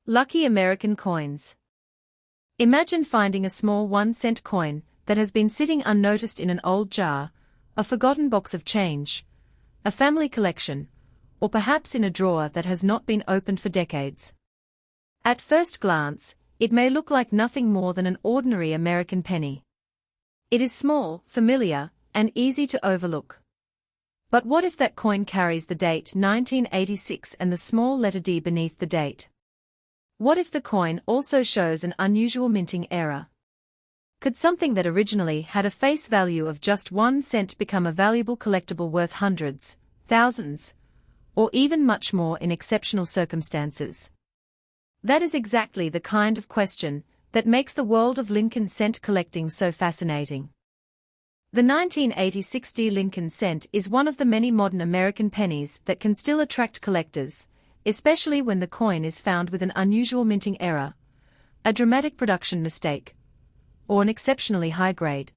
Lucky American coins. Imagine finding a small 1-cent coin that has been sitting unnoticed in an old jar, a forgotten box of change, a family collection, or perhaps in a drawer that has not been opened for decades. At first glance, it may look like nothing more than an ordinary American penny. It is small, familiar, and easy to overlook. But what if that coin carries the date 1986 and the small letter D beneath the date? What if the coin also shows an unusual minting error? Could something that originally had a face value of just 1 cent become a valuable collectible worth hundreds, thousands, or even much more in exceptional circumstances? That is exactly the kind of question that makes the world of Lincoln cent collecting so fascinating. The 1986 D Lincoln cent is one of the many modern American pennies that can still attract collectors, especially when the coin is found with an unusual minting error, a dramatic production mistake, or an exceptionally high grade.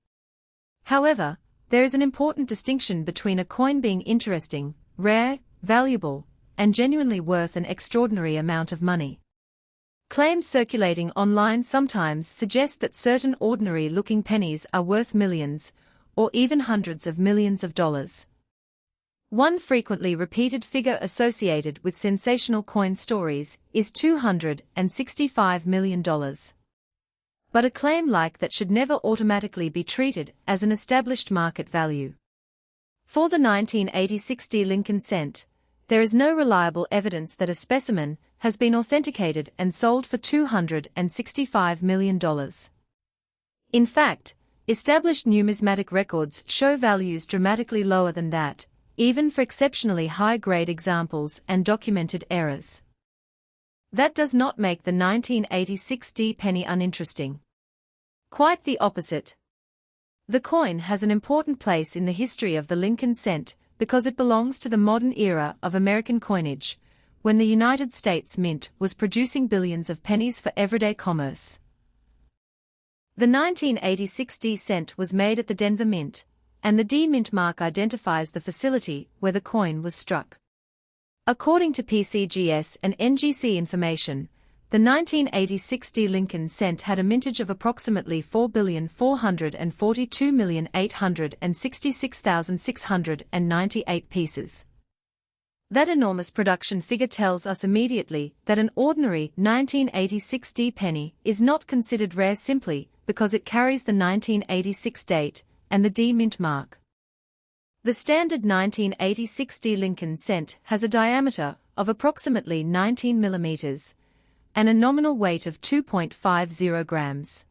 However, there is an important distinction between a coin being interesting, rare, valuable, and genuinely worth an extraordinary amount of money. Claims circulating online sometimes suggest that certain ordinary-looking pennies are worth millions, or even hundreds of millions of dollars. One frequently repeated figure associated with sensational coin stories is $265 million. But a claim like that should never automatically be treated as an established market value. For the 1986 D Lincoln cent, there is no reliable evidence that a specimen has been authenticated and sold for $265 million. In fact, established numismatic records show values dramatically lower than that, even for exceptionally high-grade examples and documented errors. That does not make the 1986 D penny uninteresting. Quite the opposite. The coin has an important place in the history of the Lincoln cent because it belongs to the modern era of American coinage, when the United States Mint was producing billions of pennies for everyday commerce. The 1986 D cent was made at the Denver Mint, and the D Mint mark identifies the facility where the coin was struck. According to PCGS and NGC information, the 1986 D Lincoln cent had a mintage of approximately 4,442,866,698 pieces. That enormous production figure tells us immediately that an ordinary 1986 D penny is not considered rare simply because it carries the 1986 date and the D Mint mark. The standard 1986 D Lincoln cent has a diameter of approximately 19 millimeters and a nominal weight of 2.50 grams.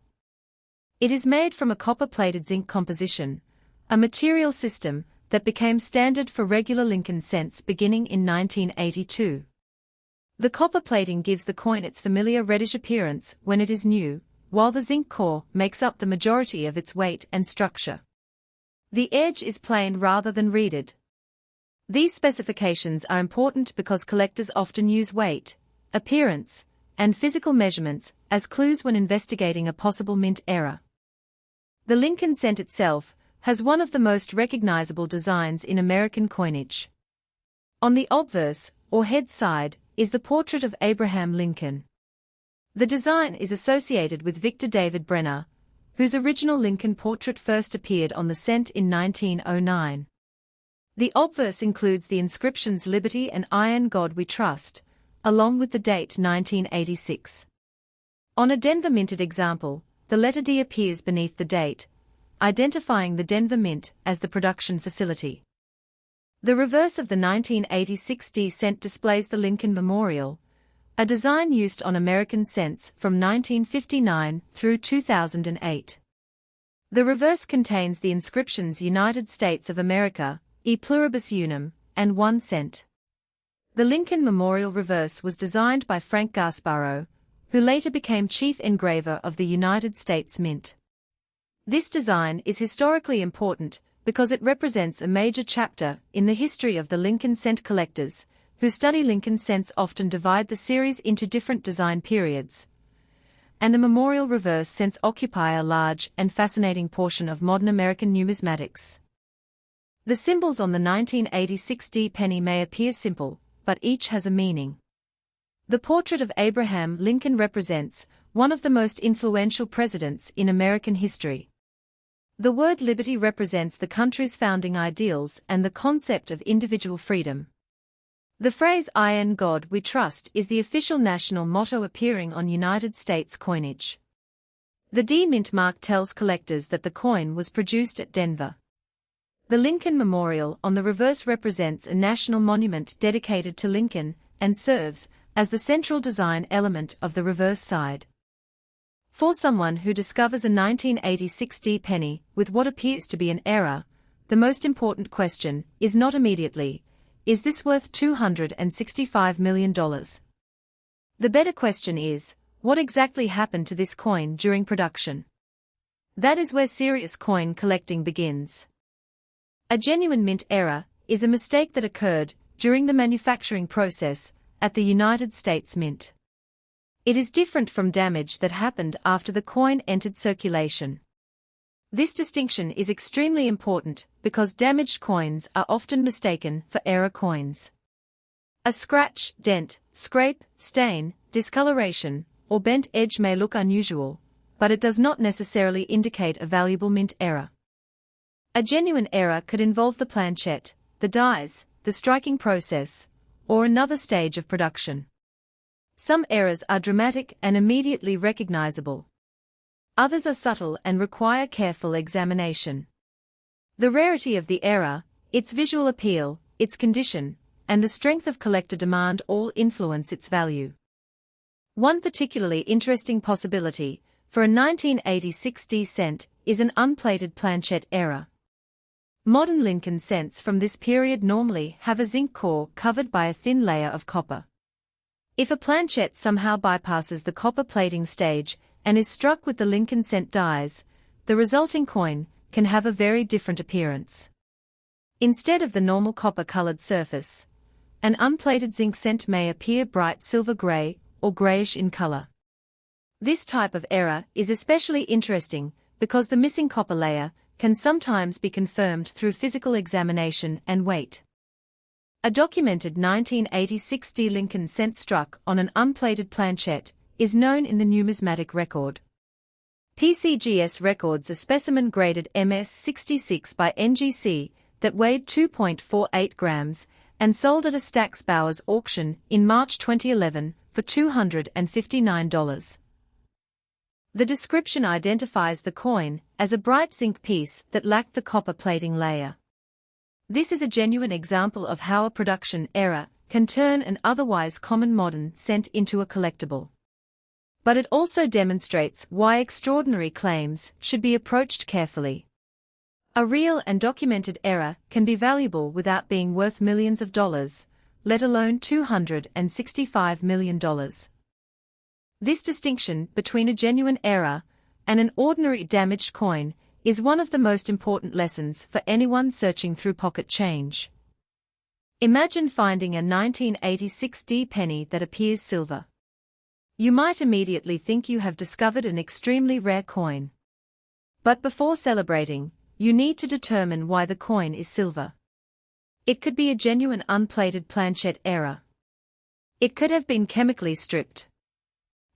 It is made from a copper-plated zinc composition, a material system that became standard for regular Lincoln cents beginning in 1982. The copper plating gives the coin its familiar reddish appearance when it is new, while the zinc core makes up the majority of its weight and structure. The edge is plain rather than reeded. These specifications are important because collectors often use weight, appearance, and physical measurements as clues when investigating a possible mint error. The Lincoln cent itself has one of the most recognizable designs in American coinage. On the obverse, or head side, is the portrait of Abraham Lincoln. The design is associated with Victor David Brenner, whose original Lincoln portrait first appeared on the cent in 1909. The obverse includes the inscriptions Liberty and Iron God We Trust, along with the date 1986. On a Denver minted example, the letter D appears beneath the date, identifying the Denver Mint as the production facility. The reverse of the 1986 D cent displays the Lincoln Memorial, a design used on American cents from 1959 through 2008. The reverse contains the inscriptions United States of America, E pluribus unum, and 1 cent. The Lincoln Memorial reverse was designed by Frank Gasparo, who later became chief engraver of the United States Mint. This design is historically important because it represents a major chapter in the history of the Lincoln cent collectors, who study Lincoln cents often divide the series into different design periods. And the memorial reverse cents occupy a large and fascinating portion of modern American numismatics. The symbols on the 1986 D penny may appear simple, but each has a meaning. The portrait of Abraham Lincoln represents one of the most influential presidents in American history. The word liberty represents the country's founding ideals and the concept of individual freedom. The phrase "In God We Trust" is the official national motto appearing on United States coinage. The D mint mark tells collectors that the coin was produced at Denver. The Lincoln Memorial on the reverse represents a national monument dedicated to Lincoln and serves as the central design element of the reverse side. For someone who discovers a 1986 D penny with what appears to be an error, the most important question is not immediately, is this worth $265 million? The better question is, what exactly happened to this coin during production? That is where serious coin collecting begins. A genuine mint error is a mistake that occurred during the manufacturing process at the United States Mint. It is different from damage that happened after the coin entered circulation. This distinction is extremely important because damaged coins are often mistaken for error coins. A scratch, dent, scrape, stain, discoloration, or bent edge may look unusual, but it does not necessarily indicate a valuable mint error. A genuine error could involve the planchette, the dies, the striking process, or another stage of production. Some errors are dramatic and immediately recognizable. Others are subtle and require careful examination. The rarity of the error, its visual appeal, its condition, and the strength of collector demand all influence its value. One particularly interesting possibility for a 1986 D cent is an unplated planchette error. Modern Lincoln cents from this period normally have a zinc core covered by a thin layer of copper. If a planchette somehow bypasses the copper plating stage and is struck with the Lincoln cent dies, the resulting coin can have a very different appearance. Instead of the normal copper-colored surface, an unplated zinc cent may appear bright silver gray or grayish in color. This type of error is especially interesting because the missing copper layer can sometimes be confirmed through physical examination and weight. A documented 1986 D Lincoln cent struck on an unplated planchette is known in the Numismatic record. PCGS records a specimen graded MS-66 by NGC that weighed 2.48 grams and sold at a Stack's Bowers auction in March 2011 for $259. The description identifies the coin as a bright zinc piece that lacked the copper plating layer. This is a genuine example of how a production error can turn an otherwise common modern cent into a collectible. But it also demonstrates why extraordinary claims should be approached carefully. A real and documented error can be valuable without being worth millions of dollars, let alone $265 million. This distinction between a genuine error and an ordinary damaged coin is one of the most important lessons for anyone searching through pocket change. Imagine finding a 1986 D penny that appears silver. You might immediately think you have discovered an extremely rare coin. But before celebrating, you need to determine why the coin is silver. It could be a genuine unplated planchette error. It could have been chemically stripped.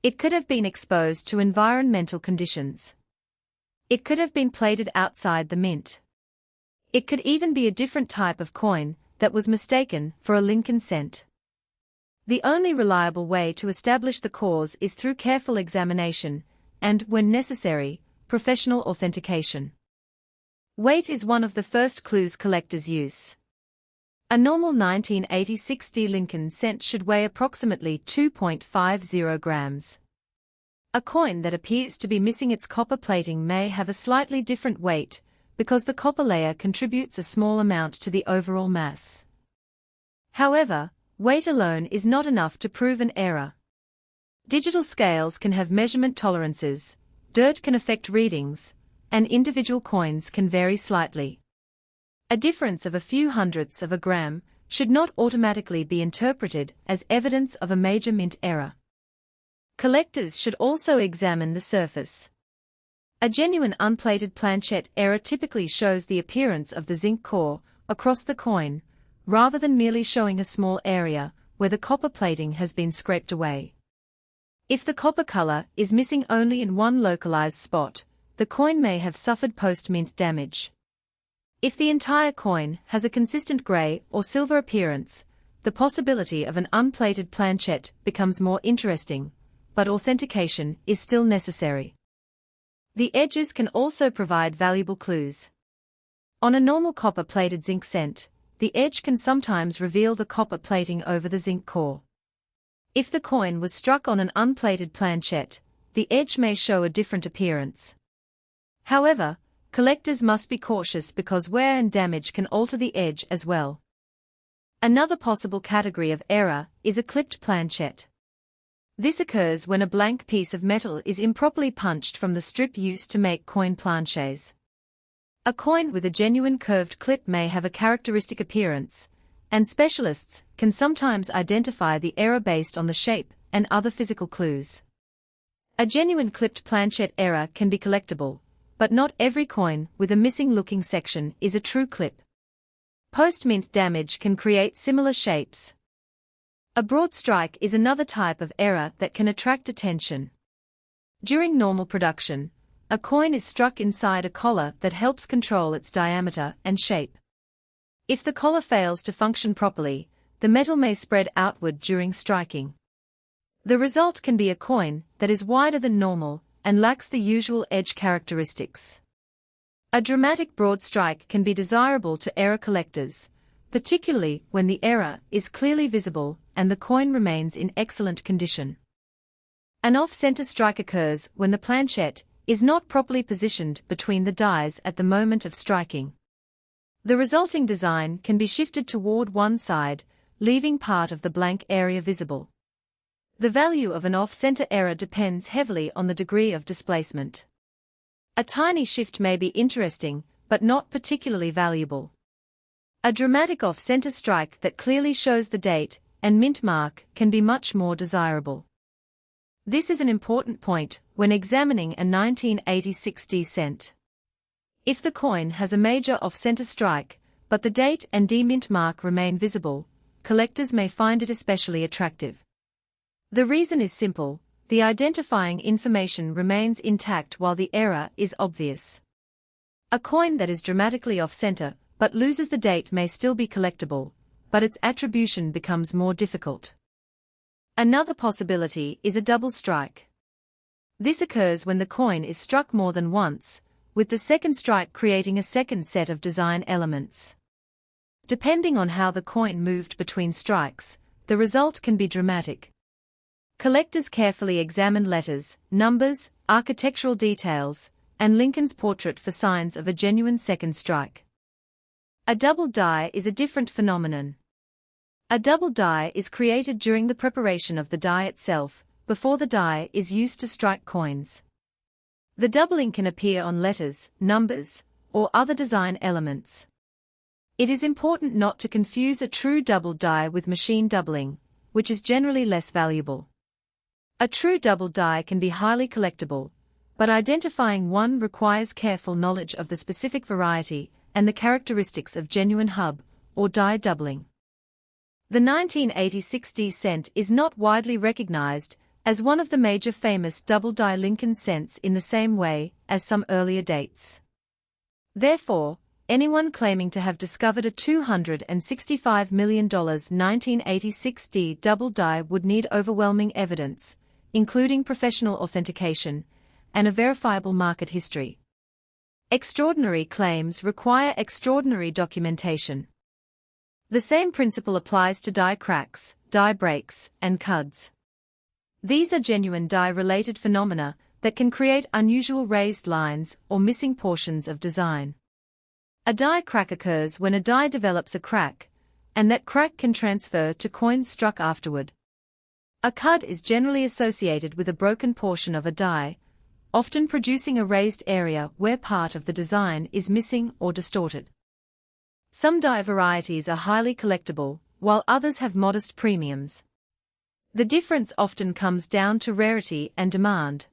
It could have been exposed to environmental conditions. It could have been plated outside the mint. It could even be a different type of coin that was mistaken for a Lincoln cent. The only reliable way to establish the cause is through careful examination and, when necessary, professional authentication. Weight is one of the first clues collectors use. A normal 1986 D Lincoln cent should weigh approximately 2.50 grams. A coin that appears to be missing its copper plating may have a slightly different weight, because the copper layer contributes a small amount to the overall mass. However, weight alone is not enough to prove an error. Digital scales can have measurement tolerances, dirt can affect readings, and individual coins can vary slightly. A difference of a few hundredths of a gram should not automatically be interpreted as evidence of a major mint error. Collectors should also examine the surface. A genuine unplated planchette error typically shows the appearance of the zinc core across the coin, rather than merely showing a small area where the copper plating has been scraped away. If the copper color is missing only in one localized spot, the coin may have suffered post-mint damage. If the entire coin has a consistent gray or silver appearance, the possibility of an unplated planchette becomes more interesting, but authentication is still necessary. The edges can also provide valuable clues. On a normal copper-plated zinc cent, the edge can sometimes reveal the copper plating over the zinc core. If the coin was struck on an unplated planchette, the edge may show a different appearance. However, collectors must be cautious because wear and damage can alter the edge as well. Another possible category of error is a clipped planchette. This occurs when a blank piece of metal is improperly punched from the strip used to make coin planches. A coin with a genuine curved clip may have a characteristic appearance, and specialists can sometimes identify the error based on the shape and other physical clues. A genuine clipped planchette error can be collectible, but not every coin with a missing-looking section is a true clip. Post-mint damage can create similar shapes. A broad strike is another type of error that can attract attention. During normal production, a coin is struck inside a collar that helps control its diameter and shape. If the collar fails to function properly, the metal may spread outward during striking. The result can be a coin that is wider than normal and lacks the usual edge characteristics. A dramatic broad strike can be desirable to error collectors, particularly when the error is clearly visible and the coin remains in excellent condition. An off-center strike occurs when the planchette is not properly positioned between the dies at the moment of striking. The resulting design can be shifted toward one side, leaving part of the blank area visible. The value of an off-center error depends heavily on the degree of displacement. A tiny shift may be interesting, but not particularly valuable. A dramatic off-center strike that clearly shows the date and mint mark can be much more desirable. This is an important point when examining a 1986 D cent. If the coin has a major off-center strike, but the date and D mint mark remain visible, collectors may find it especially attractive. The reason is simple: the identifying information remains intact while the error is obvious. A coin that is dramatically off-center but loses the date may still be collectible, but its attribution becomes more difficult. Another possibility is a double strike. This occurs when the coin is struck more than once, with the second strike creating a second set of design elements. Depending on how the coin moved between strikes, the result can be dramatic. Collectors carefully examine letters, numbers, architectural details, and Lincoln's portrait for signs of a genuine second strike. A double die is a different phenomenon. A double die is created during the preparation of the die itself, before the die is used to strike coins. The doubling can appear on letters, numbers, or other design elements. It is important not to confuse a true double die with machine doubling, which is generally less valuable. A true double die can be highly collectible, but identifying one requires careful knowledge of the specific variety and the characteristics of genuine hub or die doubling. The 1986 D cent is not widely recognized as one of the major famous double-die Lincoln cents in the same way as some earlier dates. Therefore, anyone claiming to have discovered a $265 million 1986 D double die would need overwhelming evidence, including professional authentication and a verifiable market history. Extraordinary claims require extraordinary documentation. The same principle applies to die cracks, die breaks, and cuds. These are genuine die-related phenomena that can create unusual raised lines or missing portions of design. A die crack occurs when a die develops a crack, and that crack can transfer to coins struck afterward. A cud is generally associated with a broken portion of a die, often producing a raised area where part of the design is missing or distorted. Some die varieties are highly collectible, while others have modest premiums. The difference often comes down to rarity and demand.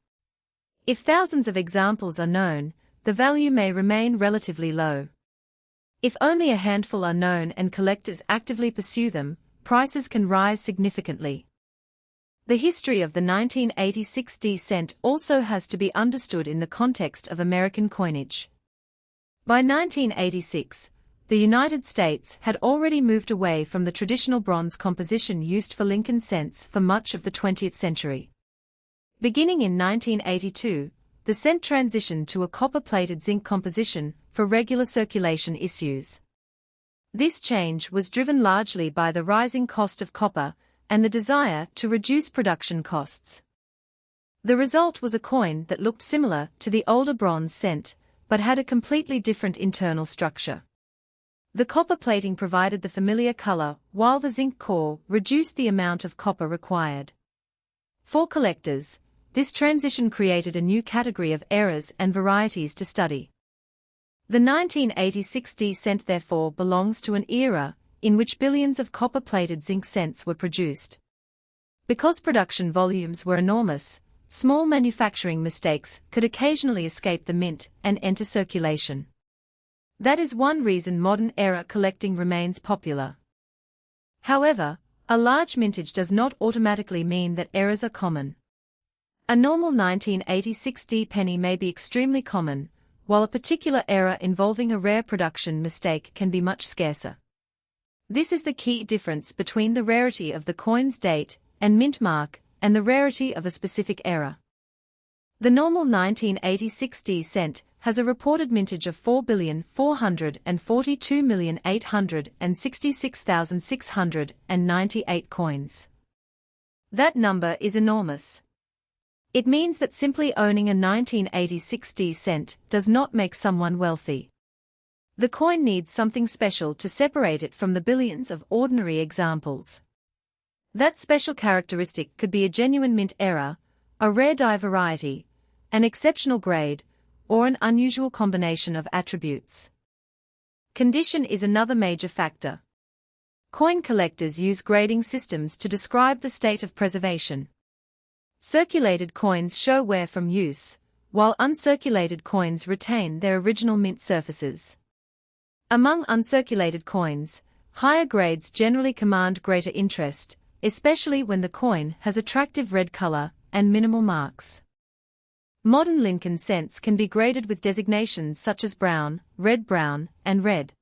If thousands of examples are known, the value may remain relatively low. If only a handful are known and collectors actively pursue them, prices can rise significantly. The history of the 1986 D cent also has to be understood in the context of American coinage. By 1986, the United States had already moved away from the traditional bronze composition used for Lincoln cents for much of the 20th century. Beginning in 1982, the cent transitioned to a copper-plated zinc composition for regular circulation issues. This change was driven largely by the rising cost of copper and the desire to reduce production costs. The result was a coin that looked similar to the older bronze cent, but had a completely different internal structure. The copper plating provided the familiar color, while the zinc core reduced the amount of copper required. For collectors, this transition created a new category of errors and varieties to study. The 1986 D cent therefore belongs to an era in which billions of copper-plated zinc cents were produced. Because production volumes were enormous, small manufacturing mistakes could occasionally escape the mint and enter circulation. That is one reason modern-era collecting remains popular. However, a large mintage does not automatically mean that errors are common. A normal 1986 D penny may be extremely common, while a particular error involving a rare production mistake can be much scarcer. This is the key difference between the rarity of the coin's date and mint mark and the rarity of a specific error. The normal 1986 D cent has a reported mintage of 4,442,866,698 coins. That number is enormous. It means that simply owning a 1986 D cent does not make someone wealthy. The coin needs something special to separate it from the billions of ordinary examples. That special characteristic could be a genuine mint error, a rare die variety, an exceptional grade, or an unusual combination of attributes. Condition is another major factor. Coin collectors use grading systems to describe the state of preservation. Circulated coins show wear from use, while uncirculated coins retain their original mint surfaces. Among uncirculated coins, higher grades generally command greater interest, especially when the coin has attractive red color and minimal marks. Modern Lincoln cents can be graded with designations such as brown, and red.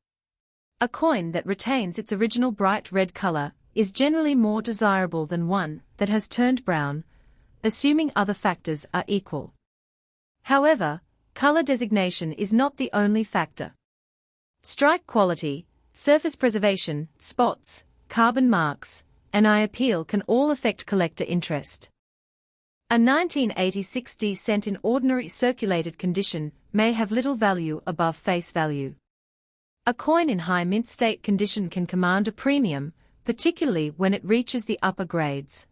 A coin that retains its original bright red color is generally more desirable than one that has turned brown, assuming other factors are equal. However, color designation is not the only factor. Strike quality, surface preservation, spots, carbon marks, and eye appeal can all affect collector interest. A 1986 D cent in ordinary circulated condition may have little value above face value. A coin in high mint state condition can command a premium, particularly when it reaches the upper grades.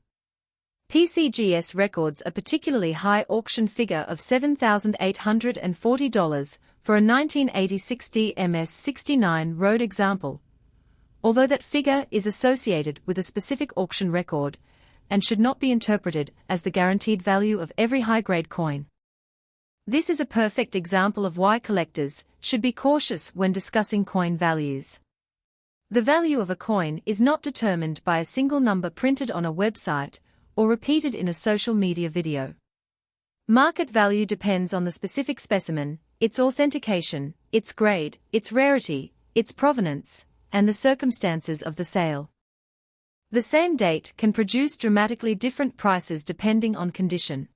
PCGS records a particularly high auction figure of $7,840 for a 1986 D MS-69 road example, although that figure is associated with a specific auction record and should not be interpreted as the guaranteed value of every high-grade coin. This is a perfect example of why collectors should be cautious when discussing coin values. The value of a coin is not determined by a single number printed on a website or repeated in a social media video. Market value depends on the specific specimen, its authentication, its grade, its rarity, its provenance, and the circumstances of the sale. The same date can produce dramatically different prices depending on condition.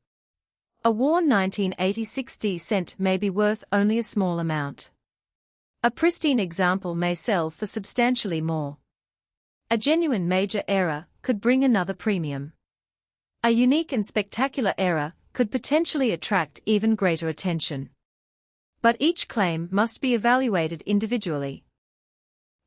A worn 1986 D cent may be worth only a small amount. A pristine example may sell for substantially more. A genuine major error could bring another premium. A unique and spectacular error could potentially attract even greater attention. But each claim must be evaluated individually.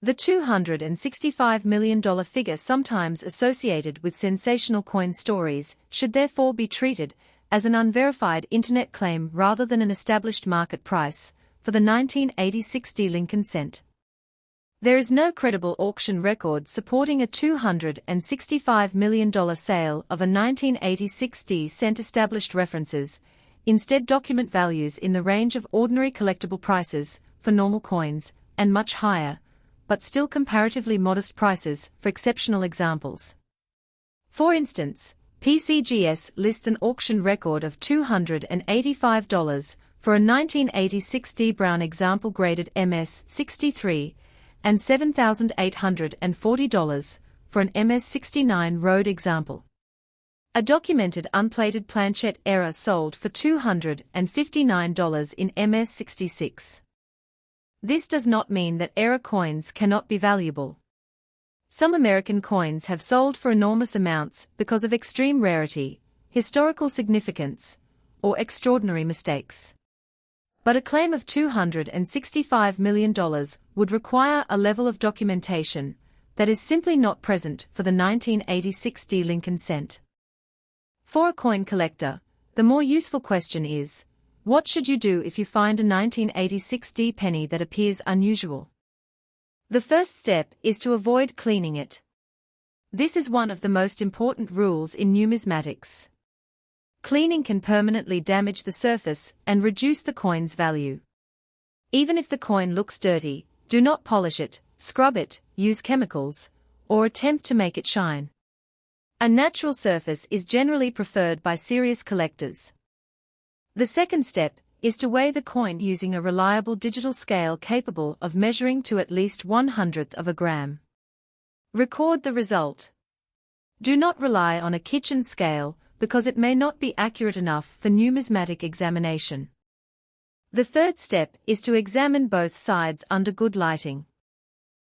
The $265 million figure sometimes associated with sensational coin stories should therefore be treated as an unverified internet claim rather than an established market price for the 1986 D Lincoln cent. There is no credible auction record supporting a $265 million sale of a 1986 D cent. Established references instead document values in the range of ordinary collectible prices for normal coins and much higher, but still comparatively modest prices for exceptional examples. For instance, PCGS lists an auction record of $285 for a 1986 D Brown example graded MS-63 and $7,840 for an MS-69 Road example. A documented unplated planchette error sold for $259 in MS-66. This does not mean that error coins cannot be valuable. Some American coins have sold for enormous amounts because of extreme rarity, historical significance, or extraordinary mistakes. But a claim of $265 million would require a level of documentation that is simply not present for the 1986 D Lincoln cent. For a coin collector, the more useful question is, what should you do if you find a 1986 D penny that appears unusual? The first step is to avoid cleaning it. This is one of the most important rules in numismatics. Cleaning can permanently damage the surface and reduce the coin's value. Even if the coin looks dirty, do not polish it, scrub it, use chemicals, or attempt to make it shine. A natural surface is generally preferred by serious collectors. The second step is to weigh the coin using a reliable digital scale capable of measuring to at least 1/100th of a gram. Record the result. Do not rely on a kitchen scale because it may not be accurate enough for numismatic examination. The third step is to examine both sides under good lighting.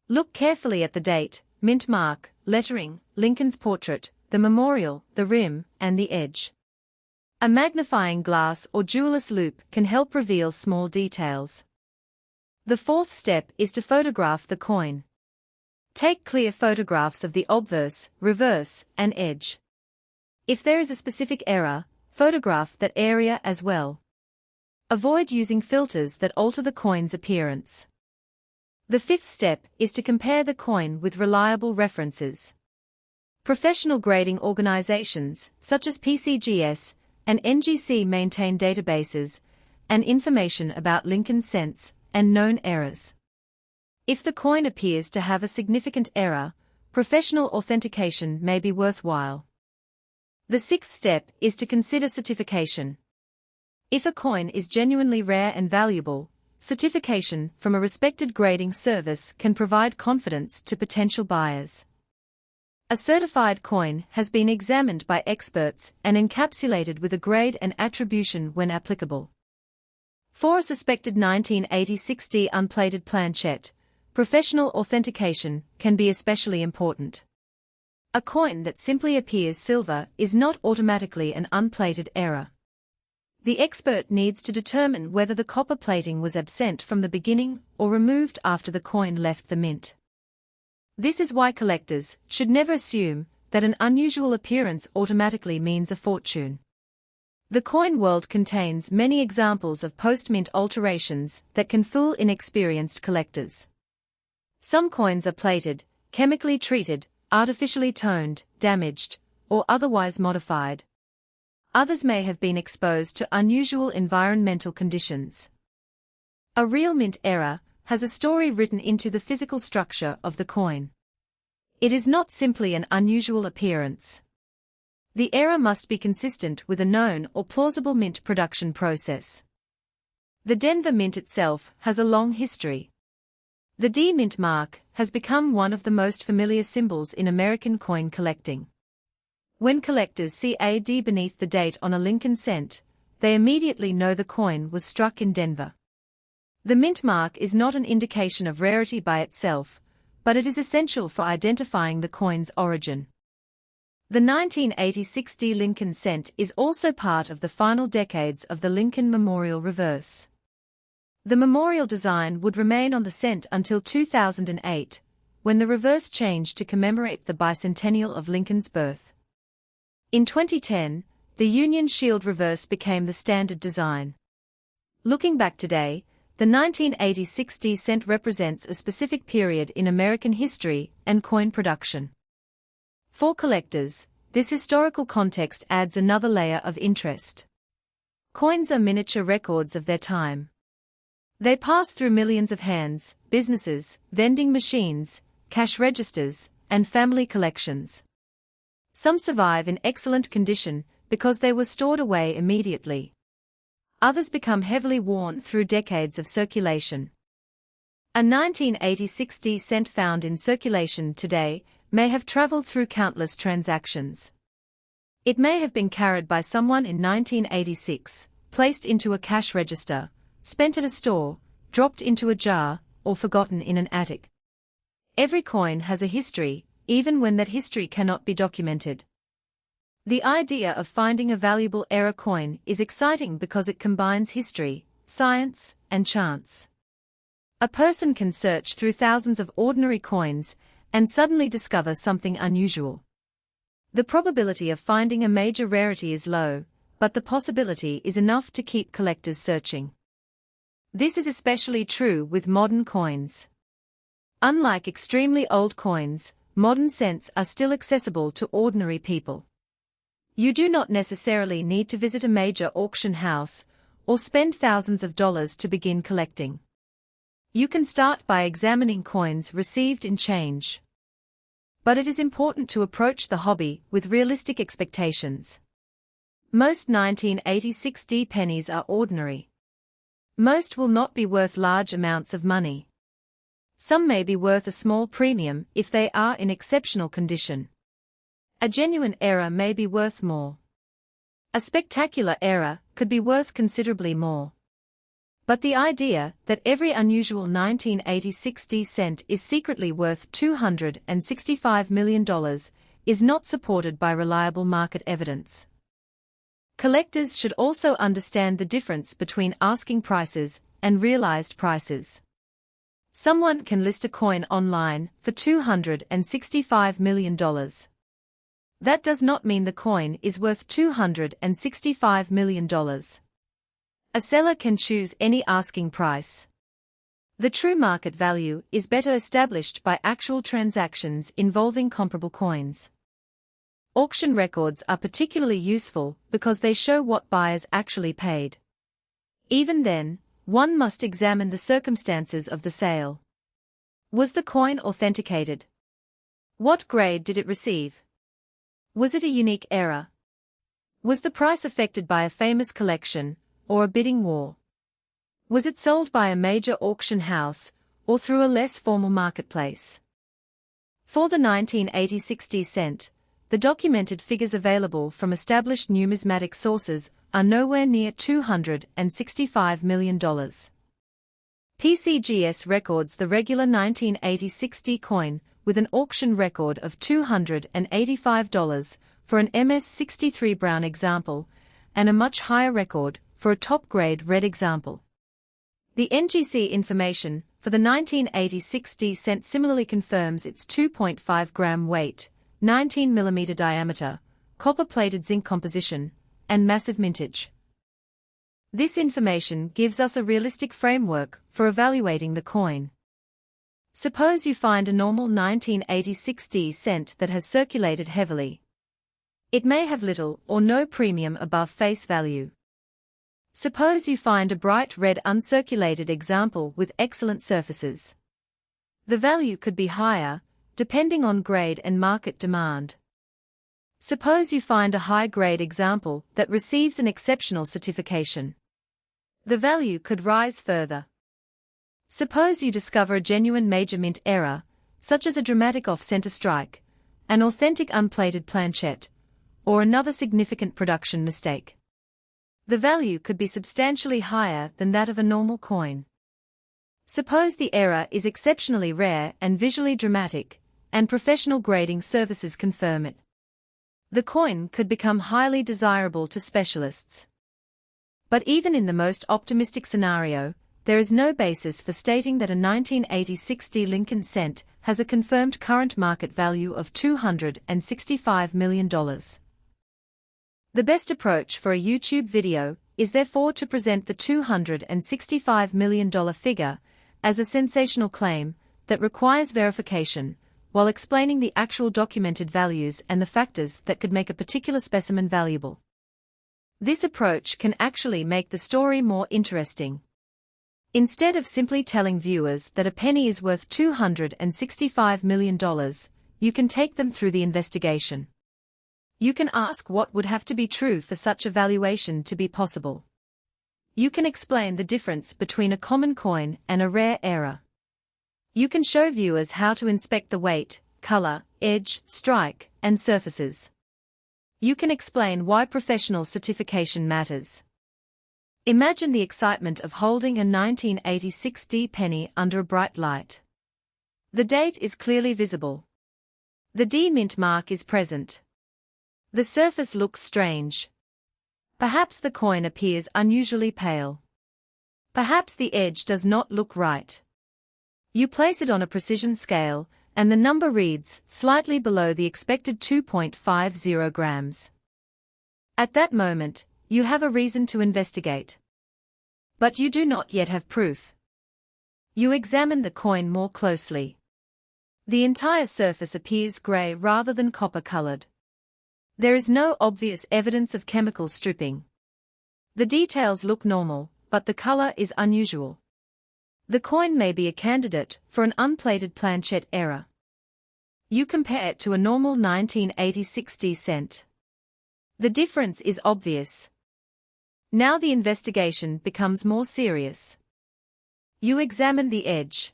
Look carefully at the date, mint mark, lettering, Lincoln's portrait, the memorial, the rim, and the edge. A magnifying glass or jeweler's loupe can help reveal small details. The fourth step is to photograph the coin. Take clear photographs of the obverse, reverse, and edge. If there is a specific error, photograph that area as well. Avoid using filters that alter the coin's appearance. The fifth step is to compare the coin with reliable references. Professional grading organizations, such as PCGS and NGC, maintain databases and information about Lincoln cents and known errors. If the coin appears to have a significant error, professional authentication may be worthwhile. The sixth step is to consider certification. If a coin is genuinely rare and valuable, certification from a respected grading service can provide confidence to potential buyers. A certified coin has been examined by experts and encapsulated with a grade and attribution when applicable. For a suspected 1986 D unplated planchette, professional authentication can be especially important. A coin that simply appears silver is not automatically an unplated error. The expert needs to determine whether the copper plating was absent from the beginning or removed after the coin left the mint. This is why collectors should never assume that an unusual appearance automatically means a fortune. The coin world contains many examples of post-mint alterations that can fool inexperienced collectors. Some coins are plated, chemically treated, artificially toned, damaged, or otherwise modified. Others may have been exposed to unusual environmental conditions. A real mint error has a story written into the physical structure of the coin. It is not simply an unusual appearance. The error must be consistent with a known or plausible mint production process. The Denver Mint itself has a long history. The D mint mark has become one of the most familiar symbols in American coin collecting. When collectors see a D beneath the date on a Lincoln cent, they immediately know the coin was struck in Denver. The mint mark is not an indication of rarity by itself, but it is essential for identifying the coin's origin. The 1986 D Lincoln cent is also part of the final decades of the Lincoln Memorial reverse. The memorial design would remain on the cent until 2008, when the reverse changed to commemorate the bicentennial of Lincoln's birth. In 2010, the Union Shield reverse became the standard design. Looking back today, the 1986 D cent represents a specific period in American history and coin production. For collectors, this historical context adds another layer of interest. Coins are miniature records of their time. They pass through millions of hands, businesses, vending machines, cash registers, and family collections. Some survive in excellent condition because they were stored away immediately. Others become heavily worn through decades of circulation. A 1980 60-cent found in circulation today may have traveled through countless transactions. It may have been carried by someone in 1986, placed into a cash register, spent at a store, dropped into a jar, or forgotten in an attic. Every coin has a history, even when that history cannot be documented. The idea of finding a valuable era coin is exciting because it combines history, science, and chance. A person can search through thousands of ordinary coins and suddenly discover something unusual. The probability of finding a major rarity is low, but the possibility is enough to keep collectors searching. This is especially true with modern coins. Unlike extremely old coins, modern cents are still accessible to ordinary people. You do not necessarily need to visit a major auction house or spend thousands of dollars to begin collecting. You can start by examining coins received in change. But it is important to approach the hobby with realistic expectations. Most 1986 D pennies are ordinary. Most will not be worth large amounts of money. Some may be worth a small premium if they are in exceptional condition. A genuine error may be worth more. A spectacular error could be worth considerably more. But the idea that every unusual 1986 D cent is secretly worth $265 million is not supported by reliable market evidence. Collectors should also understand the difference between asking prices and realized prices. Someone can list a coin online for $265 million. That does not mean the coin is worth $265 million. A seller can choose any asking price. The true market value is better established by actual transactions involving comparable coins. Auction records are particularly useful because they show what buyers actually paid. Even then, one must examine the circumstances of the sale. Was the coin authenticated? What grade did it receive? Was it a unique error? Was the price affected by a famous collection or a bidding war? Was it sold by a major auction house or through a less formal marketplace? For the 1986 D cent, the documented figures available from established numismatic sources are nowhere near $265 million. PCGS records the regular 1986 D coin with an auction record of $285 for an MS-63 brown example, and a much higher record for a top-grade red example. The NGC information for the 1986 D cent similarly confirms its 2.5-gram weight, 19 mm diameter, copper-plated zinc composition, and massive mintage. This information gives us a realistic framework for evaluating the coin. Suppose you find a normal 1986 D cent that has circulated heavily. It may have little or no premium above face value. Suppose you find a bright red uncirculated example with excellent surfaces. The value could be higher, depending on grade and market demand. Suppose you find a high-grade example that receives an exceptional certification. The value could rise further. Suppose you discover a genuine major mint error, such as a dramatic off-center strike, an authentic unplated planchette, or another significant production mistake. The value could be substantially higher than that of a normal coin. Suppose the error is exceptionally rare and visually dramatic, and professional grading services confirm it. The coin could become highly desirable to specialists. But even in the most optimistic scenario, there is no basis for stating that a 1986 D Lincoln cent has a confirmed current market value of $265 million. The best approach for a YouTube video is therefore to present the $265 million figure as a sensational claim that requires verification, while explaining the actual documented values and the factors that could make a particular specimen valuable. This approach can actually make the story more interesting. Instead of simply telling viewers that a penny is worth $265 million, you can take them through the investigation. You can ask what would have to be true for such a valuation to be possible. You can explain the difference between a common coin and a rare error. You can show viewers how to inspect the weight, color, edge, strike, and surfaces. You can explain why professional certification matters. Imagine the excitement of holding a 1986 D penny under a bright light. The date is clearly visible. The D mint mark is present. The surface looks strange. Perhaps the coin appears unusually pale. Perhaps the edge does not look right. You place it on a precision scale, and the number reads slightly below the expected 2.50 grams. At that moment, you have a reason to investigate. But you do not yet have proof. You examine the coin more closely. The entire surface appears gray rather than copper-colored. There is no obvious evidence of chemical stripping. The details look normal, but the color is unusual. The coin may be a candidate for an unplated planchette error. You compare it to a normal 1986 D cent. The difference is obvious. Now the investigation becomes more serious. You examine the edge.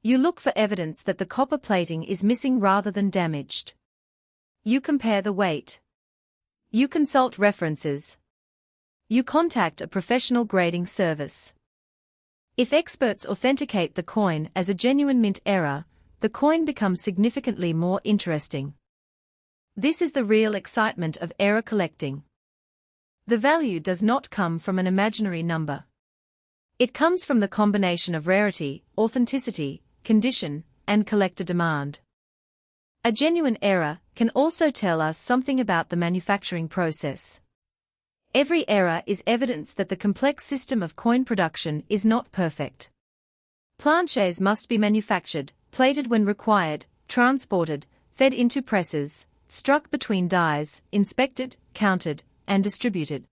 You look for evidence that the copper plating is missing rather than damaged. You compare the weight. You consult references. You contact a professional grading service. If experts authenticate the coin as a genuine mint error, the coin becomes significantly more interesting. This is the real excitement of error collecting. The value does not come from an imaginary number. It comes from the combination of rarity, authenticity, condition, and collector demand. A genuine error can also tell us something about the manufacturing process. Every error is evidence that the complex system of coin production is not perfect. Planchets must be manufactured, plated when required, transported, fed into presses, struck between dies, inspected, counted, and distributed.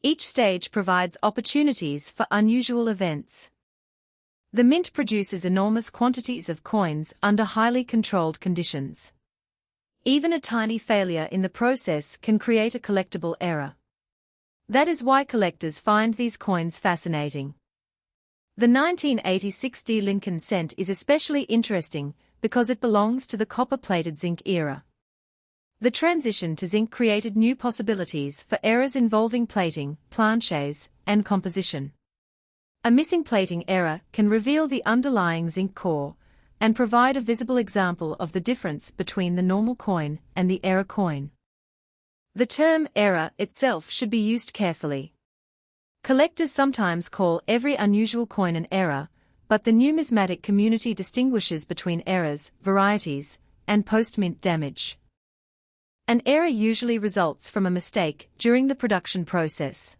Each stage provides opportunities for unusual events. The mint produces enormous quantities of coins under highly controlled conditions. Even a tiny failure in the process can create a collectible error. That is why collectors find these coins fascinating. The 1986 D Lincoln cent is especially interesting because it belongs to the copper-plated zinc era. The transition to zinc created new possibilities for errors involving plating, planchets, and composition. A missing plating error can reveal the underlying zinc core and provide a visible example of the difference between the normal coin and the error coin. The term error itself should be used carefully. Collectors sometimes call every unusual coin an error, but the numismatic community distinguishes between errors, varieties, and post-mint damage. An error usually results from a mistake during the production process.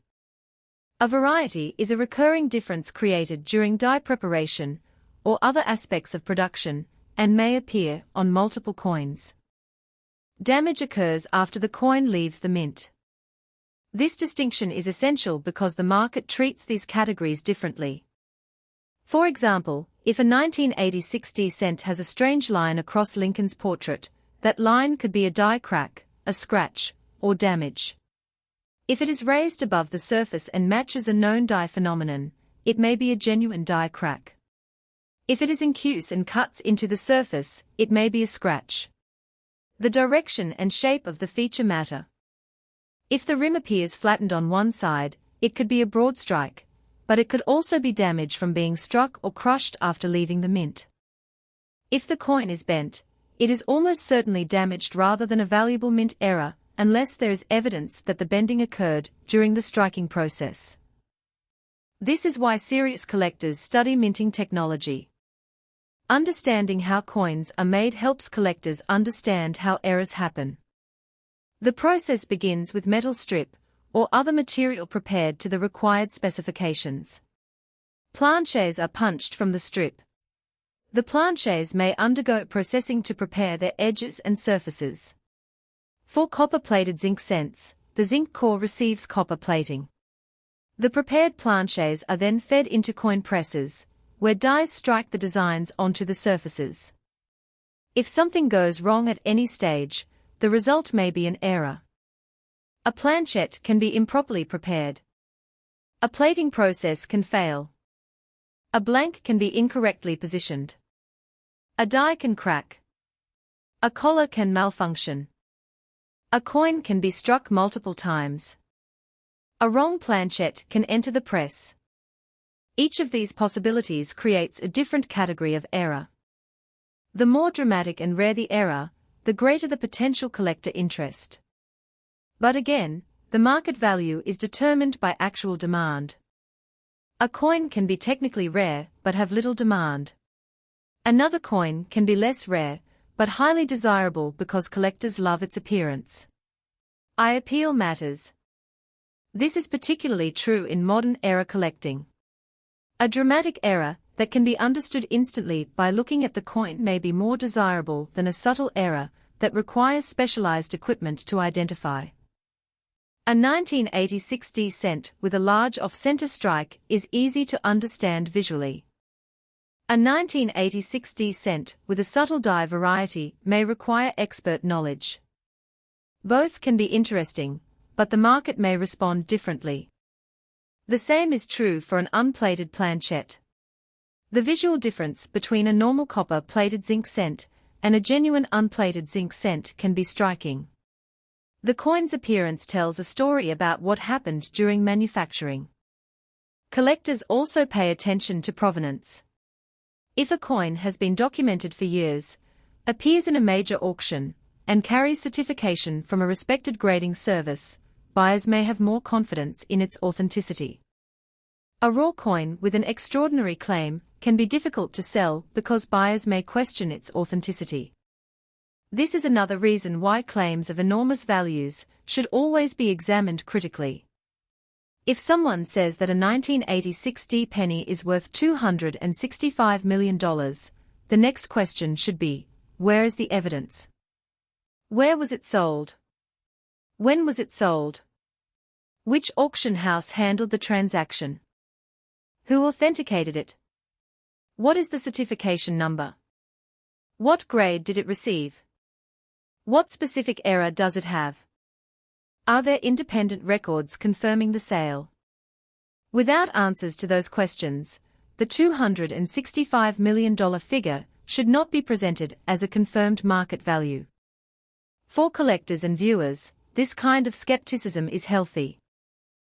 A variety is a recurring difference created during die preparation or other aspects of production, and may appear on multiple coins. Damage occurs after the coin leaves the mint. This distinction is essential because the market treats these categories differently. For example, if a 1986 D cent has a strange line across Lincoln's portrait, that line could be a die crack, a scratch, or damage. If it is raised above the surface and matches a known die phenomenon, it may be a genuine die crack. If it is incuse and cuts into the surface, it may be a scratch. The direction and shape of the feature matter. If the rim appears flattened on one side, it could be a broad strike, but it could also be damage from being struck or crushed after leaving the mint. If the coin is bent, it is almost certainly damaged rather than a valuable mint error, unless there is evidence that the bending occurred during the striking process. This is why serious collectors study minting technology. Understanding how coins are made helps collectors understand how errors happen. The process begins with metal strip, or other material prepared to the required specifications. Planchets are punched from the strip. The planchets may undergo processing to prepare their edges and surfaces. For copper-plated zinc cents, the zinc core receives copper plating. The prepared planchets are then fed into coin presses, where dies strike the designs onto the surfaces. If something goes wrong at any stage, the result may be an error. A planchette can be improperly prepared. A plating process can fail. A blank can be incorrectly positioned. A die can crack. A collar can malfunction. A coin can be struck multiple times. A wrong planchette can enter the press. Each of these possibilities creates a different category of error. The more dramatic and rare the error, the greater the potential collector interest. But again, the market value is determined by actual demand. A coin can be technically rare but have little demand. Another coin can be less rare but highly desirable because collectors love its appearance. Eye appeal matters. This is particularly true in modern era collecting. A dramatic error that can be understood instantly by looking at the coin may be more desirable than a subtle error that requires specialized equipment to identify. A 1986 60 cent with a large off-center strike is easy to understand visually. A 1986 60 cent with a subtle die variety may require expert knowledge. Both can be interesting, but the market may respond differently. The same is true for an unplated planchette. The visual difference between a normal copper-plated zinc cent and a genuine unplated zinc cent can be striking. The coin's appearance tells a story about what happened during manufacturing. Collectors also pay attention to provenance. If a coin has been documented for years, appears in a major auction, and carries certification from a respected grading service, buyers may have more confidence in its authenticity. A raw coin with an extraordinary claim can be difficult to sell because buyers may question its authenticity. This is another reason why claims of enormous values should always be examined critically. If someone says that a 1986 D penny is worth $265 million, the next question should be, where is the evidence? Where was it sold? When was it sold? Which auction house handled the transaction? Who authenticated it? What is the certification number? What grade did it receive? What specific error does it have? Are there independent records confirming the sale? Without answers to those questions, the $265 million figure should not be presented as a confirmed market value. For collectors and viewers, this kind of skepticism is healthy.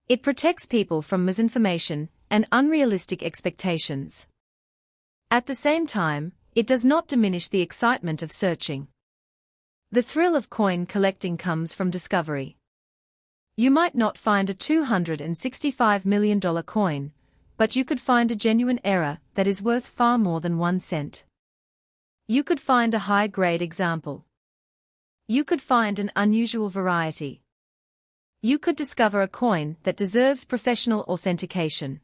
It protects people from misinformation and unrealistic expectations. At the same time, it does not diminish the excitement of searching. The thrill of coin collecting comes from discovery. You might not find a $265 million coin, but you could find a genuine error that is worth far more than 1 cent. You could find a high-grade example. You could find an unusual variety. You could discover a coin that deserves professional authentication.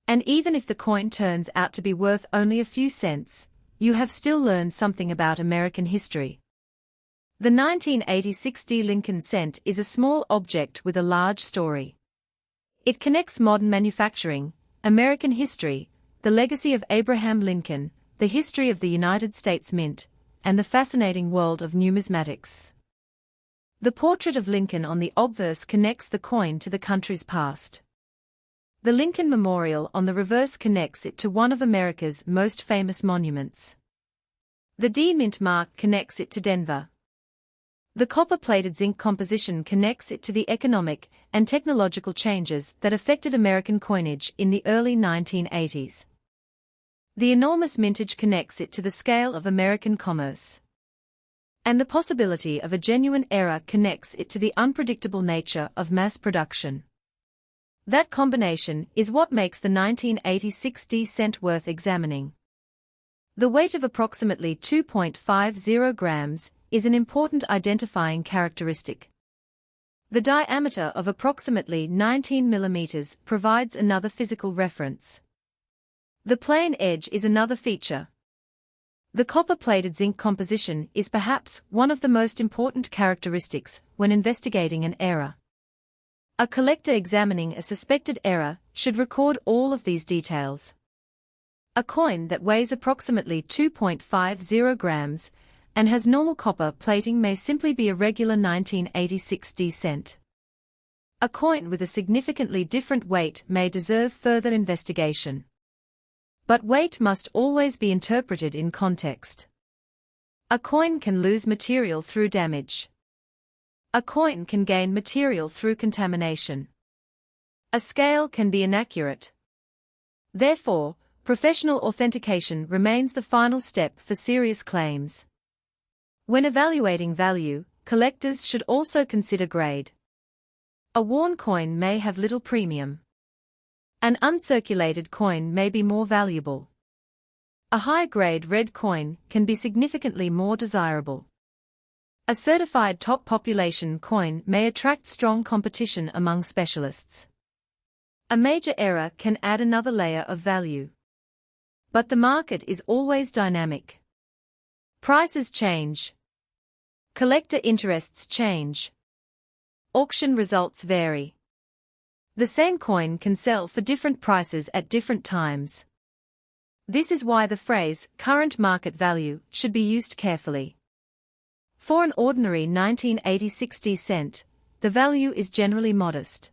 And even if the coin turns out to be worth only a few cents, you have still learned something about American history. The 1986 D Lincoln cent is a small object with a large story. It connects modern manufacturing, American history, the legacy of Abraham Lincoln, the history of the United States Mint, and the fascinating world of numismatics. The portrait of Lincoln on the obverse connects the coin to the country's past. The Lincoln Memorial on the reverse connects it to one of America's most famous monuments. The D Mint mark connects it to Denver. The copper-plated zinc composition connects it to the economic and technological changes that affected American coinage in the early 1980s. The enormous mintage connects it to the scale of American commerce. And the possibility of a genuine error connects it to the unpredictable nature of mass production. That combination is what makes the 1986 D cent worth examining. The weight of approximately 2.50 grams is an important identifying characteristic. The diameter of approximately 19 millimeters provides another physical reference. The plain edge is another feature. The copper-plated zinc composition is perhaps one of the most important characteristics when investigating an error. A collector examining a suspected error should record all of these details. A coin that weighs approximately 2.50 grams and has normal copper plating may simply be a regular 1986 D cent. A coin with a significantly different weight may deserve further investigation. But weight must always be interpreted in context. A coin can lose material through damage. A coin can gain material through contamination. A scale can be inaccurate. Therefore, professional authentication remains the final step for serious claims. When evaluating value, collectors should also consider grade. A worn coin may have little premium. An uncirculated coin may be more valuable. A high-grade red coin can be significantly more desirable. A certified top population coin may attract strong competition among specialists. A major error can add another layer of value. But the market is always dynamic. Prices change. Collector interests change. Auction results vary. The same coin can sell for different prices at different times. This is why the phrase current market value should be used carefully. For an ordinary 1986 D cent, the value is generally modest.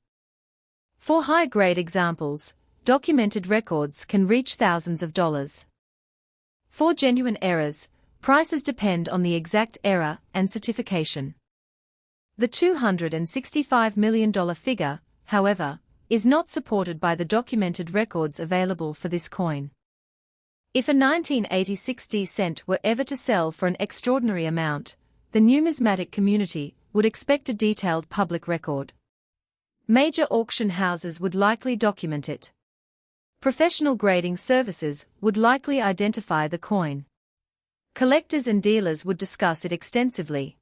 For high-grade examples, documented records can reach thousands of dollars. For genuine errors, prices depend on the exact error and certification. The $265 million figure, however, is not supported by the documented records available for this coin. If a 1986 D cent were ever to sell for an extraordinary amount, the numismatic community would expect a detailed public record. Major auction houses would likely document it. Professional grading services would likely identify the coin. Collectors and dealers would discuss it extensively.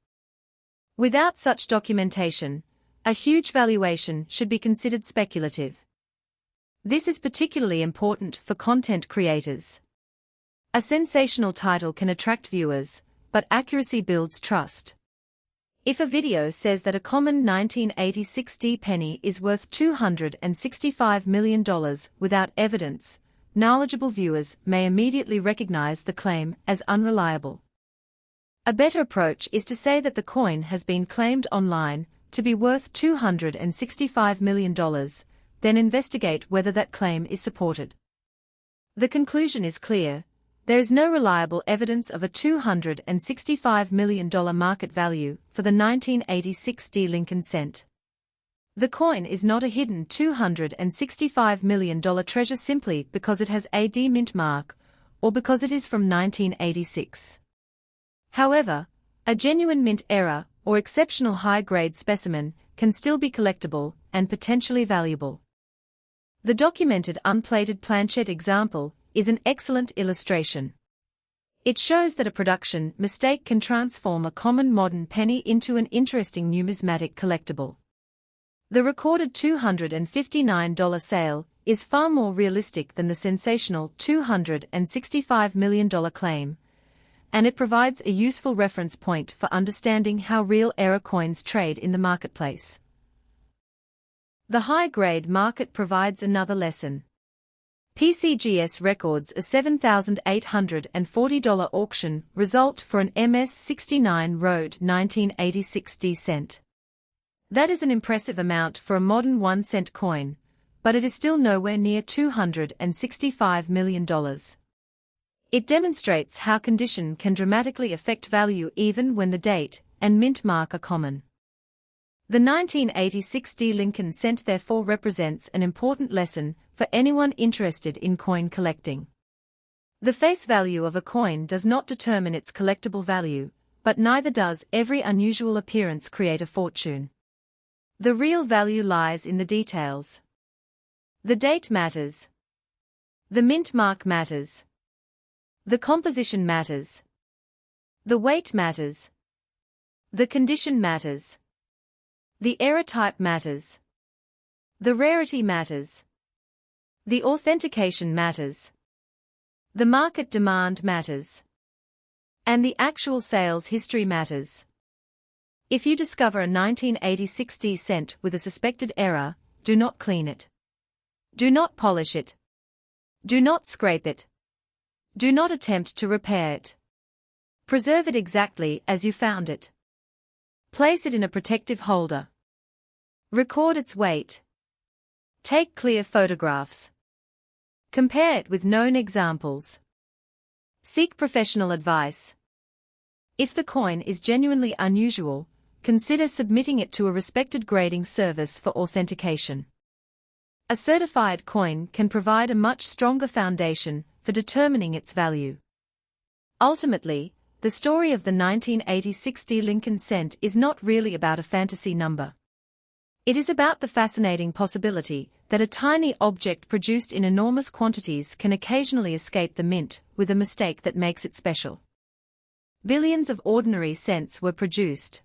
Without such documentation, a huge valuation should be considered speculative. This is particularly important for content creators. A sensational title can attract viewers, but accuracy builds trust. If a video says that a common 1986 D penny is worth $265 million without evidence, knowledgeable viewers may immediately recognize the claim as unreliable. A better approach is to say that the coin has been claimed online to be worth $265 million, then investigate whether that claim is supported. The conclusion is clear. There is no reliable evidence of a $265 million market value for the 1986 D Lincoln cent. The coin is not a hidden $265 million treasure simply because it has a D mint mark, or because it is from 1986. However, a genuine mint error or exceptional high-grade specimen can still be collectible and potentially valuable. The documented unplated planchette example is an excellent illustration. It shows that a production mistake can transform a common modern penny into an interesting numismatic collectible. The recorded $259 sale is far more realistic than the sensational $265 million claim, and it provides a useful reference point for understanding how real error coins trade in the marketplace. The high-grade market provides another lesson. PCGS records a $7,840 auction result for an MS-69 Road 1986 D cent. That is an impressive amount for a modern 1-cent coin, but it is still nowhere near $265 million. It demonstrates how condition can dramatically affect value even when the date and mint mark are common. The 1986 D Lincoln cent therefore represents an important lesson for anyone interested in coin collecting. The face value of a coin does not determine its collectible value, but neither does every unusual appearance create a fortune. The real value lies in the details. The date matters. The mint mark matters. The composition matters. The weight matters. The condition matters. The error type matters. The rarity matters. The authentication matters. The market demand matters. And the actual sales history matters. If you discover a 1986 D cent with a suspected error, do not clean it. Do not polish it. Do not scrape it. Do not attempt to repair it. Preserve it exactly as you found it. Place it in a protective holder. Record its weight. Take clear photographs. Compare it with known examples. Seek professional advice. If the coin is genuinely unusual, consider submitting it to a respected grading service for authentication. A certified coin can provide a much stronger foundation for determining its value. Ultimately, the story of the 1986 D Lincoln cent is not really about a fantasy number. It is about the fascinating possibility that a tiny object produced in enormous quantities can occasionally escape the mint with a mistake that makes it special. Billions of ordinary cents were produced.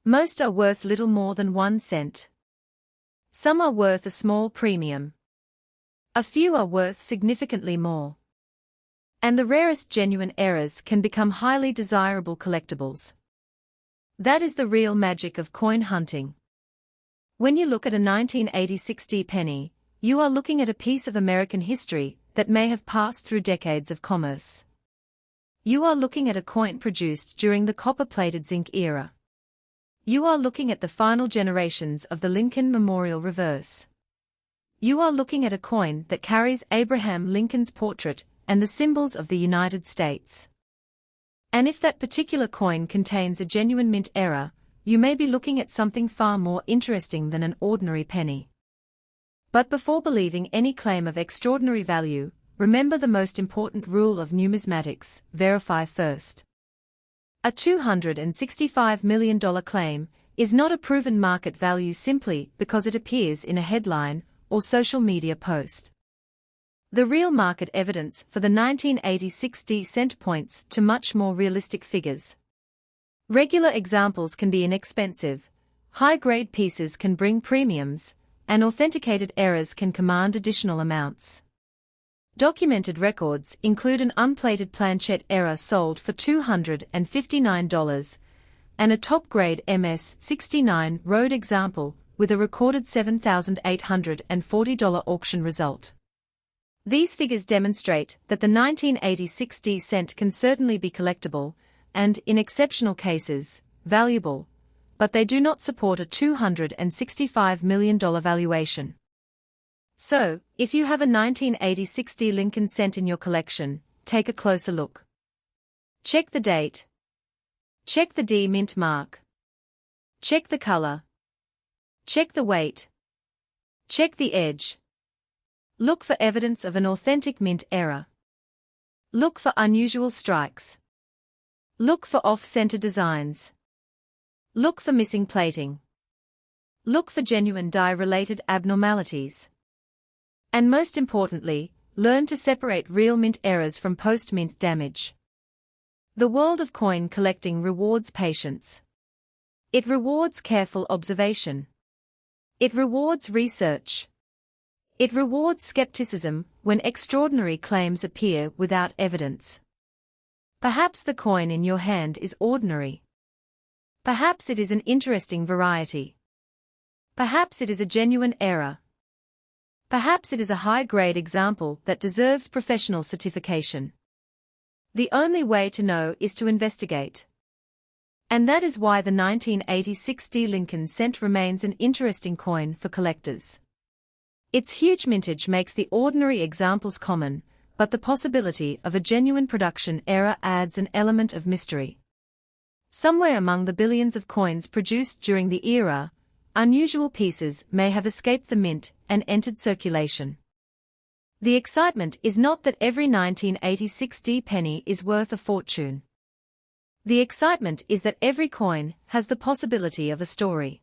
Most are worth little more than 1 cent. Some are worth a small premium. A few are worth significantly more. And the rarest genuine errors can become highly desirable collectibles. That is the real magic of coin hunting. When you look at a 1986 D penny, you are looking at a piece of American history that may have passed through decades of commerce. You are looking at a coin produced during the copper-plated zinc era. You are looking at the final generations of the Lincoln Memorial reverse. You are looking at a coin that carries Abraham Lincoln's portrait and the symbols of the United States. And if that particular coin contains a genuine mint error, you may be looking at something far more interesting than an ordinary penny. But before believing any claim of extraordinary value, remember the most important rule of numismatics: verify first. A $265 million claim is not a proven market value simply because it appears in a headline or social media post. The real market evidence for the 1986 D cent points to much more realistic figures. Regular examples can be inexpensive, high-grade pieces can bring premiums, and authenticated errors can command additional amounts. Documented records include an unplated planchette error sold for $259, and a top-grade MS-69 road example with a recorded $7,840 auction result. These figures demonstrate that the 1986 D cent can certainly be collectible, and, in exceptional cases, valuable, but they do not support a $265 million valuation. So, if you have a 1986 D Lincoln cent in your collection, take a closer look. Check the date. Check the D mint mark. Check the color. Check the weight. Check the edge. Look for evidence of an authentic mint error. Look for unusual strikes. Look for off-center designs. Look for missing plating. Look for genuine die-related abnormalities. And most importantly, learn to separate real mint errors from post-mint damage. The world of coin collecting rewards patience. It rewards careful observation. It rewards research. It rewards skepticism when extraordinary claims appear without evidence. Perhaps the coin in your hand is ordinary. Perhaps it is an interesting variety. Perhaps it is a genuine error. Perhaps it is a high-grade example that deserves professional certification. The only way to know is to investigate. And that is why the 1986 D Lincoln cent remains an interesting coin for collectors. Its huge mintage makes the ordinary examples common, but the possibility of a genuine production error adds an element of mystery. Somewhere among the billions of coins produced during the era, unusual pieces may have escaped the mint and entered circulation. The excitement is not that every 1986 D penny is worth a fortune. The excitement is that every coin has the possibility of a story.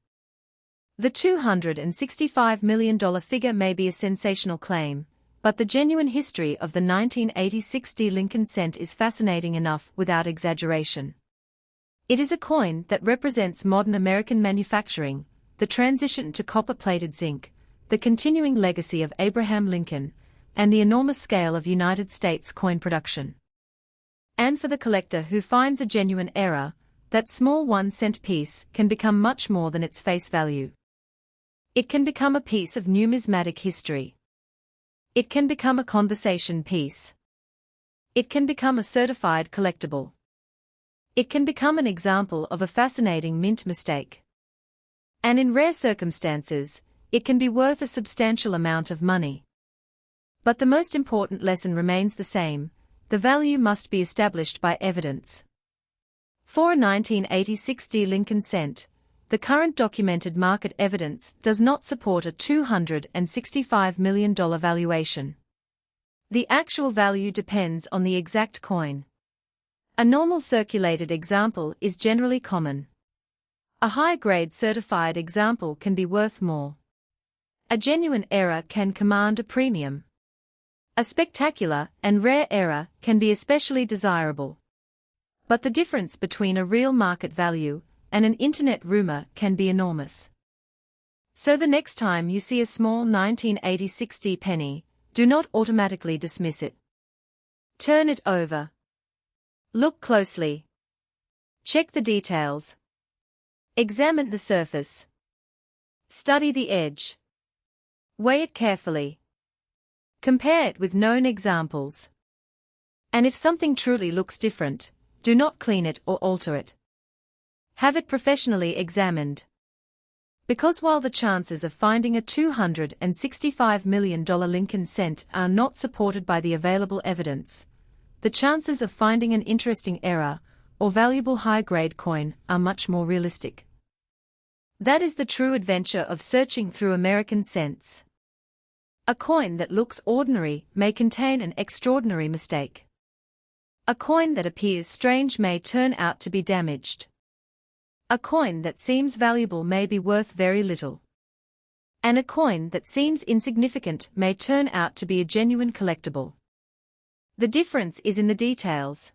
The $265 million figure may be a sensational claim, but the genuine history of the 1986 D Lincoln cent is fascinating enough without exaggeration. It is a coin that represents modern American manufacturing, the transition to copper-plated zinc, the continuing legacy of Abraham Lincoln, and the enormous scale of United States coin production. And for the collector who finds a genuine error, that small 1-cent piece can become much more than its face value. It can become a piece of numismatic history. It can become a conversation piece. It can become a certified collectible. It can become an example of a fascinating mint mistake. And in rare circumstances, it can be worth a substantial amount of money. But the most important lesson remains the same: the value must be established by evidence. For a 1986 Lincoln cent, the current documented market evidence does not support a $265 million valuation. The actual value depends on the exact coin. A normal circulated example is generally common. A high-grade certified example can be worth more. A genuine error can command a premium. A spectacular and rare error can be especially desirable. But the difference between a real market value and an internet rumor can be enormous. So the next time you see a small 1986 penny, do not automatically dismiss it. Turn it over. Look closely. Check the details. Examine the surface. Study the edge. Weigh it carefully. Compare it with known examples. And if something truly looks different, do not clean it or alter it. Have it professionally examined. Because while the chances of finding a $265 million Lincoln cent are not supported by the available evidence, the chances of finding an interesting error or valuable high-grade coin are much more realistic. That is the true adventure of searching through American cents. A coin that looks ordinary may contain an extraordinary mistake. A coin that appears strange may turn out to be damaged. A coin that seems valuable may be worth very little. And a coin that seems insignificant may turn out to be a genuine collectible. The difference is in the details.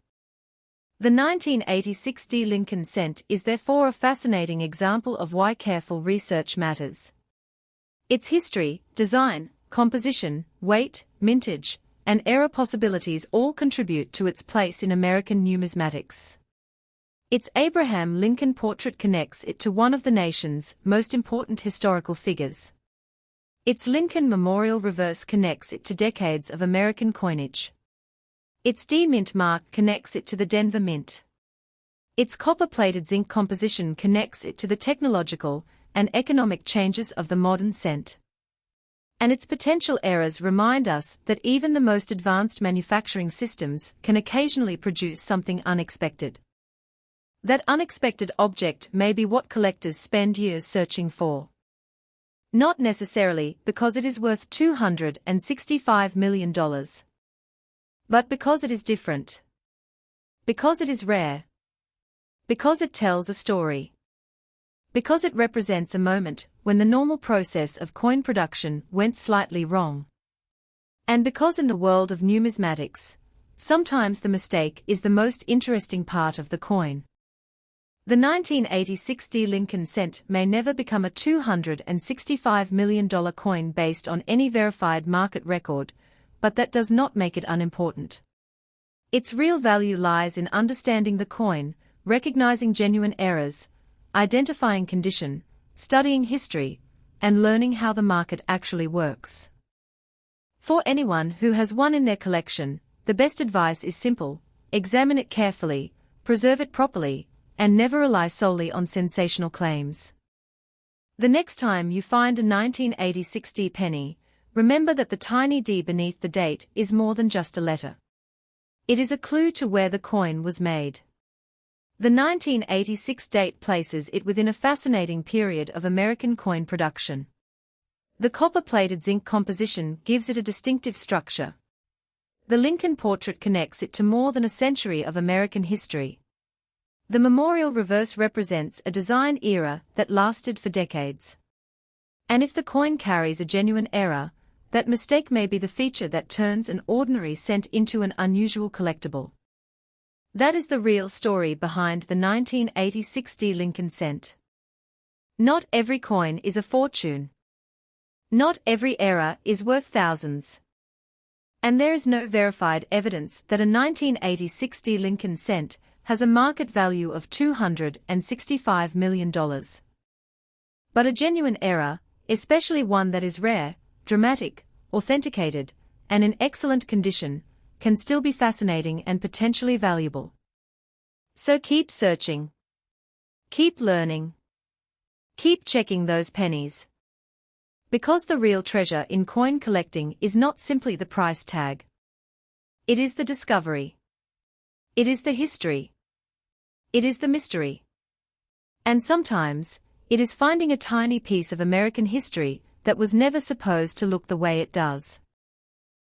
The 1986 Lincoln cent is therefore a fascinating example of why careful research matters. Its history, design, composition, weight, mintage, and error possibilities all contribute to its place in American numismatics. Its Abraham Lincoln portrait connects it to one of the nation's most important historical figures. Its Lincoln Memorial reverse connects it to decades of American coinage. Its D-Mint mark connects it to the Denver Mint. Its copper-plated zinc composition connects it to the technological and economic changes of the modern cent. And its potential errors remind us that even the most advanced manufacturing systems can occasionally produce something unexpected. That unexpected object may be what collectors spend years searching for. Not necessarily because it is worth $265 million. But because it is different. Because it is rare. Because it tells a story. Because it represents a moment when the normal process of coin production went slightly wrong. And because in the world of numismatics, sometimes the mistake is the most interesting part of the coin. The 1986 Lincoln cent may never become a $265 million coin based on any verified market record, but that does not make it unimportant. Its real value lies in understanding the coin, recognizing genuine errors, identifying condition, studying history, and learning how the market actually works. For anyone who has one in their collection, the best advice is simple: examine it carefully, preserve it properly, and never rely solely on sensational claims. The next time you find a 1986 penny, remember that the tiny D beneath the date is more than just a letter. It is a clue to where the coin was made. The 1986 date places it within a fascinating period of American coin production. The copper-plated zinc composition gives it a distinctive structure. The Lincoln portrait connects it to more than a century of American history. The memorial reverse represents a design era that lasted for decades. And if the coin carries a genuine error, that mistake may be the feature that turns an ordinary cent into an unusual collectible. That is the real story behind the 1986 Lincoln cent. Not every coin is a fortune. Not every error is worth thousands. And there is no verified evidence that a 1986 Lincoln cent has a market value of $265 million. But a genuine error, especially one that is rare, dramatic, authenticated, and in excellent condition, can still be fascinating and potentially valuable. So keep searching. Keep learning. Keep checking those pennies. Because the real treasure in coin collecting is not simply the price tag. It is the discovery. It is the history. It is the mystery. And sometimes, it is finding a tiny piece of American history that was never supposed to look the way it does.